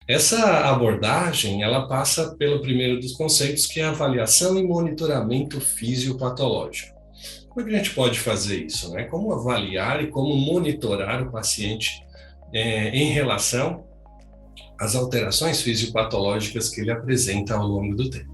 Essa abordagem, ela passa pelo primeiro dos conceitos, que é a avaliação e monitoramento fisiopatológico. Como é que a gente pode fazer isso, né? Como avaliar e como monitorar o paciente em relação às alterações fisiopatológicas que ele apresenta ao longo do tempo?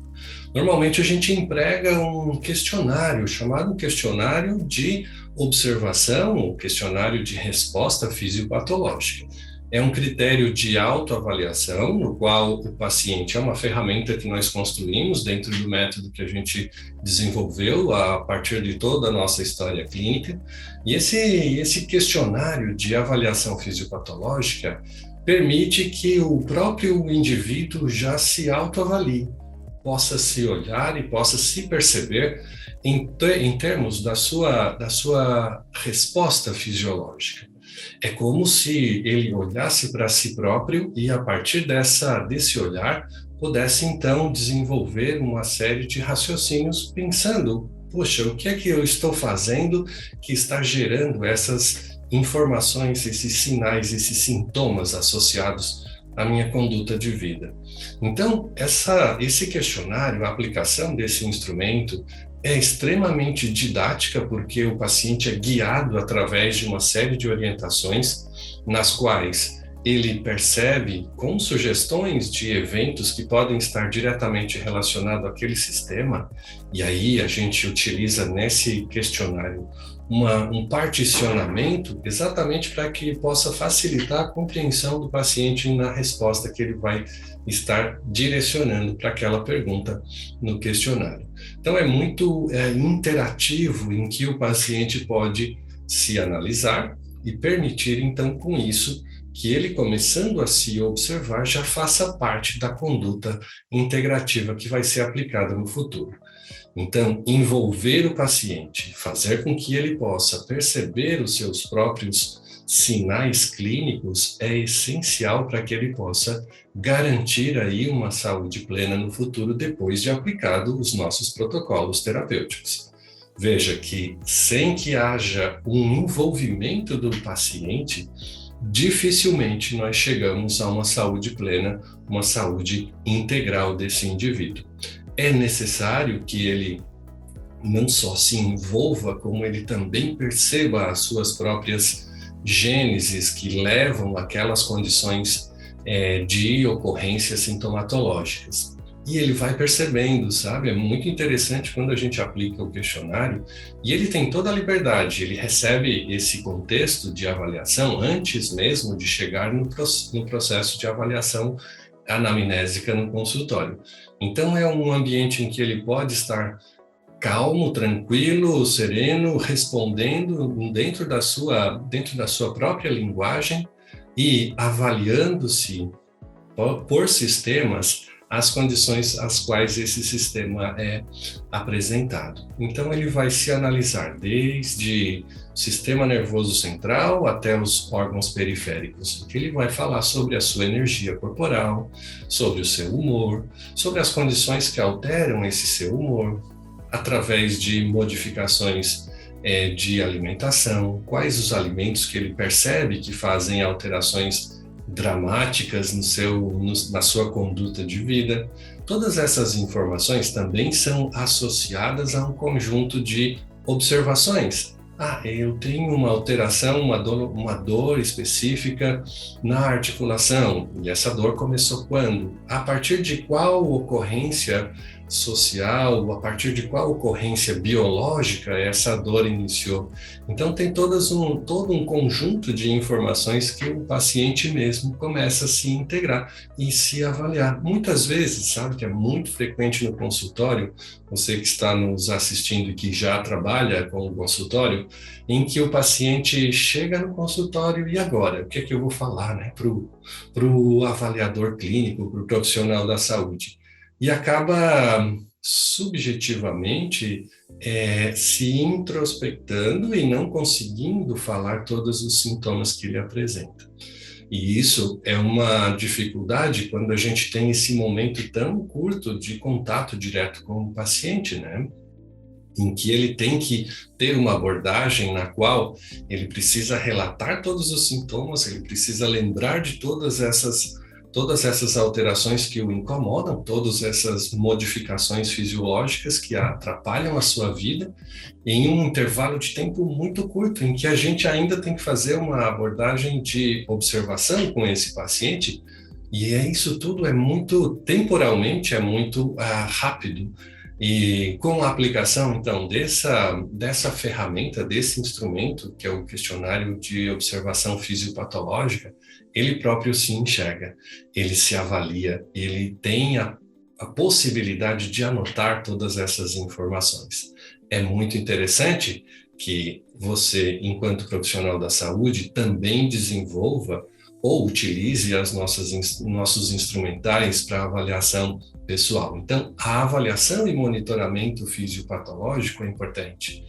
Normalmente a gente emprega um questionário, chamado questionário de observação, ou questionário de resposta fisiopatológica. É um critério de autoavaliação, no qual o paciente é uma ferramenta que nós construímos dentro do método que a gente desenvolveu a partir de toda a nossa história clínica. E esse questionário de avaliação fisiopatológica permite que o próprio indivíduo já se autoavalie, possa se olhar e possa se perceber em termos da sua resposta fisiológica. É como se ele olhasse para si próprio e, a partir desse olhar, pudesse então desenvolver uma série de raciocínios pensando: poxa, o que é que eu estou fazendo que está gerando essas informações, esses sinais, esses sintomas associados à minha conduta de vida? Então, esse questionário, a aplicação desse instrumento, é extremamente didática, porque o paciente é guiado através de uma série de orientações, nas quais ele percebe, com sugestões de eventos que podem estar diretamente relacionados àquele sistema, e aí a gente utiliza nesse questionário um particionamento exatamente para que possa facilitar a compreensão do paciente na resposta que ele vai estar direcionando para aquela pergunta no questionário. Então, é muito interativo, em que o paciente pode se analisar e permitir, então, com isso, que ele, começando a se observar, já faça parte da conduta integrativa que vai ser aplicada no futuro. Então, envolver o paciente, fazer com que ele possa perceber os seus próprios sinais clínicos é essencial para que ele possa garantir aí uma saúde plena no futuro, depois de aplicado os nossos protocolos terapêuticos. Veja que, sem que haja um envolvimento do paciente, dificilmente nós chegamos a uma saúde plena, uma saúde integral desse indivíduo. É necessário que ele não só se envolva, como ele também perceba as suas próprias gêneses que levam àquelas condições de ocorrências sintomatológicas. E ele vai percebendo, sabe? É muito interessante quando a gente aplica o questionário, e ele tem toda a liberdade, ele recebe esse contexto de avaliação antes mesmo de chegar no processo de avaliação anamnésica no consultório. Então, é um ambiente em que ele pode estar calmo, tranquilo, sereno, respondendo dentro da sua própria linguagem e avaliando-se por sistemas as condições às quais esse sistema é apresentado. Então, ele vai se analisar desde o sistema nervoso central até os órgãos periféricos. Ele vai falar sobre a sua energia corporal, sobre o seu humor, sobre as condições que alteram esse seu humor, através de modificações de alimentação, quais os alimentos que ele percebe que fazem alterações dramáticas na sua conduta de vida. Todas essas informações também são associadas a um conjunto de observações. Eu tenho uma alteração, uma dor específica na articulação, e essa dor começou quando? A partir de qual ocorrência social, a partir de qual ocorrência biológica essa dor iniciou? Então, tem todo um conjunto de informações que o paciente mesmo começa a se integrar e se avaliar. Muitas vezes, sabe, que é muito frequente no consultório, você que está nos assistindo e que já trabalha com o consultório, em que o paciente chega no consultório e agora, o que é que eu vou falar, né, para o avaliador clínico, para o profissional da saúde? E acaba subjetivamente se introspectando e não conseguindo falar todos os sintomas que ele apresenta. E isso é uma dificuldade quando a gente tem esse momento tão curto de contato direto com o paciente, né? Em que ele tem que ter uma abordagem na qual ele precisa relatar todos os sintomas, ele precisa lembrar de todas essas alterações que o incomodam, todas essas modificações fisiológicas que atrapalham a sua vida, em um intervalo de tempo muito curto, em que a gente ainda tem que fazer uma abordagem de observação com esse paciente, e isso tudo é muito, temporalmente, é muito rápido. E com a aplicação, então, dessa ferramenta, desse instrumento, que é o questionário de observação fisiopatológica, ele próprio se enxerga, ele se avalia, ele tem a possibilidade de anotar todas essas informações. É muito interessante que você, enquanto profissional da saúde, também desenvolva ou utilize nossos instrumentais para avaliação pessoal. Então, a avaliação e monitoramento fisiopatológico é importante.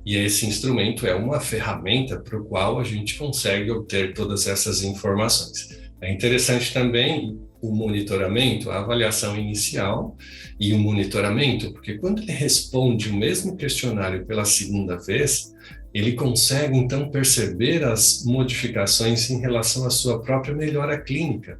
E esse instrumento é uma ferramenta para o qual a gente consegue obter todas essas informações. É interessante também o monitoramento, a avaliação inicial e o monitoramento, porque quando ele responde o mesmo questionário pela segunda vez, ele consegue, então, perceber as modificações em relação à sua própria melhora clínica.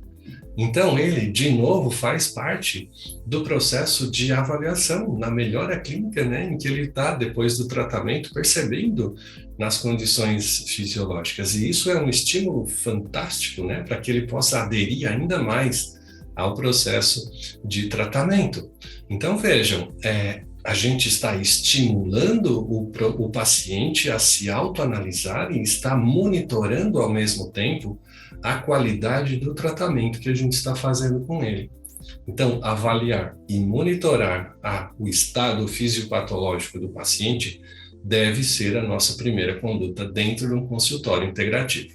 Então, ele, de novo, faz parte do processo de avaliação na melhora clínica, né, em que ele está, depois do tratamento, percebendo nas condições fisiológicas. E isso é um estímulo fantástico, né, para que ele possa aderir ainda mais ao processo de tratamento. Então, vejam, a gente está estimulando o paciente a se autoanalisar e está monitorando ao mesmo tempo a qualidade do tratamento que a gente está fazendo com ele. Então, avaliar e monitorar o estado fisiopatológico do paciente deve ser a nossa primeira conduta dentro de um consultório integrativo.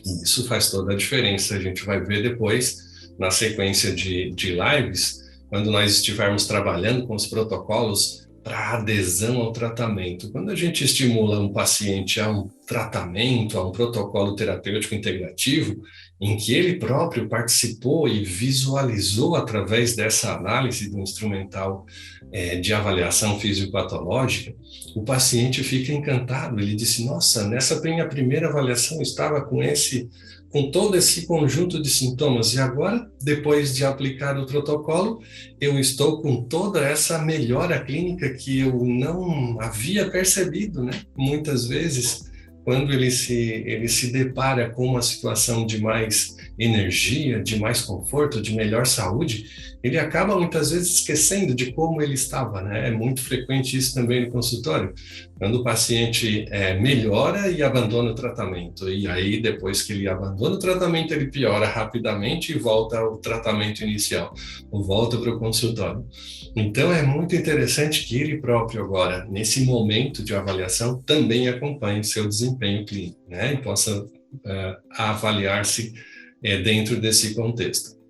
E isso faz toda a diferença. A gente vai ver depois, na sequência de lives, quando nós estivermos trabalhando com os protocolos para adesão ao tratamento. Quando a gente estimula um paciente a um tratamento, a um protocolo terapêutico integrativo, em que ele próprio participou e visualizou através dessa análise do instrumental de avaliação fisiopatológica, o paciente fica encantado. Ele disse, nossa, nessa minha primeira avaliação estava com todo esse conjunto de sintomas, e agora, depois de aplicar o protocolo, eu estou com toda essa melhora clínica que eu não havia percebido, né? Muitas vezes, quando ele se depara com uma situação de mais energia, de mais conforto, de melhor saúde, ele acaba muitas vezes esquecendo de como ele estava, né? É muito frequente isso também no consultório, quando o paciente melhora e abandona o tratamento, e aí depois que ele abandona o tratamento, ele piora rapidamente e volta ao tratamento inicial, ou volta para o consultório. Então é muito interessante que ele próprio agora, nesse momento de avaliação, também acompanhe seu desempenho clínico, né? E possa avaliar-se dentro desse contexto.